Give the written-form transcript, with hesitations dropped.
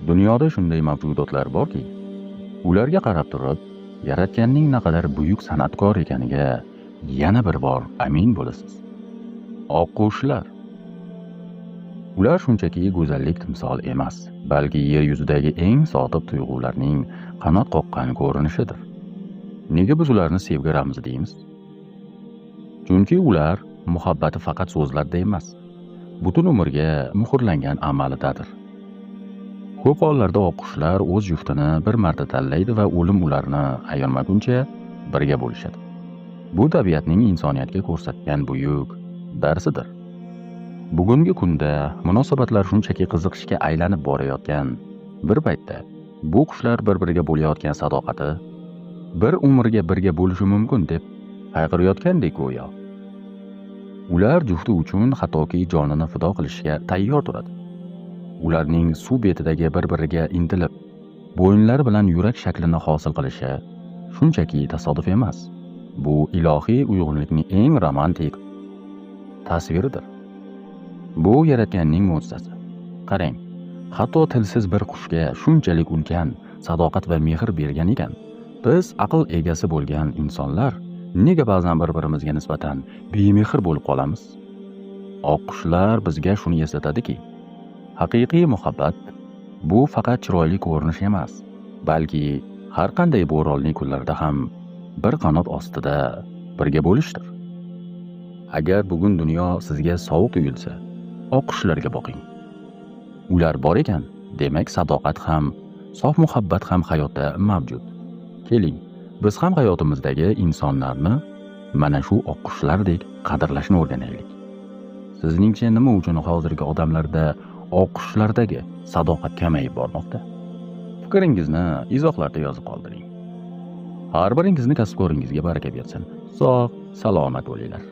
Dunyoda shunday mavjudotlar borki, ularga qarab turib, Yaratganning naqadar buyuk san'atkor ekaniga yana bir bor amin bo'lasiz. Oqqushlar. Ular shunchaki go'zallik timsoli emas, balki yer yuzidagi eng sodiq tuyg'ularning qanot qoqqan ko'rinishidir. Nega biz ularni sevgi ramzi deymiz? Chunki ular muhabbati faqat so'zlarda emas, butun umrga muhrlangan amalidadir. Ko'p hollarda oqqushlar o'z juftini bir marta tanlaydi va o'lim ularni ayirmaguncha birga bo'lishadi. Bu tabiatning insoniyatga ko'rsatgan buyuk darsidir. Bugungi kunda munosabatlar shunchaki qiziqishga aylanib borayotgan bir paytda bu qushlar bir-biriga bo'layotgan sadoqati bir umrga birga bo'lishi mumkin deb hayqirayotgandek go'yo. Ular jufti uchun hattoki jonini fido qilishga tayyor turadi. Ularning suv betidagi bir-biriga intilib, bo'yinlari bilan yurak shaklini hosil qilishi shunchaki tasodif emas. Bu ilohiy uyg'unlikning eng romantik tasviridir. Bu Yaratganning mo'jizasi. Qarang, hatto tilsiz bir qushga shunchalik ulkan sadoqat va mehr bergan ekan. Biz aql egasi bo'lgan insonlar nega ba'zan bir-birimizga nisbatan bemehr bo'lib qolamiz? Oqqushlar bizga shuni eslatadiki, haqiqiy muhabbat bu faqat chiroyli ko'rinish emas, balki har qanday bo'ronli kunlarda ham bir qanot ostida birga bo'lishdir. Agar bugun dunyo sizga sovuq tuyulsa, oqqushlarga boqing. Ular bor ekan, demak sadoqat ham, sof muhabbat ham hayotda mavjud. Keling, biz ham hayotimizdagi insonlarni mana shu oqqushlardek qadrlashni o'rganaylik. Sizningcha nima uchun hozirgi odamlarda oqqushlardagi sadoqat kamayib bormoqda? Fikringizni izohlarda yozib qoldiring. Har biringizni kasb-koringizga baraka bersin. Sog', salomat bo'linglar.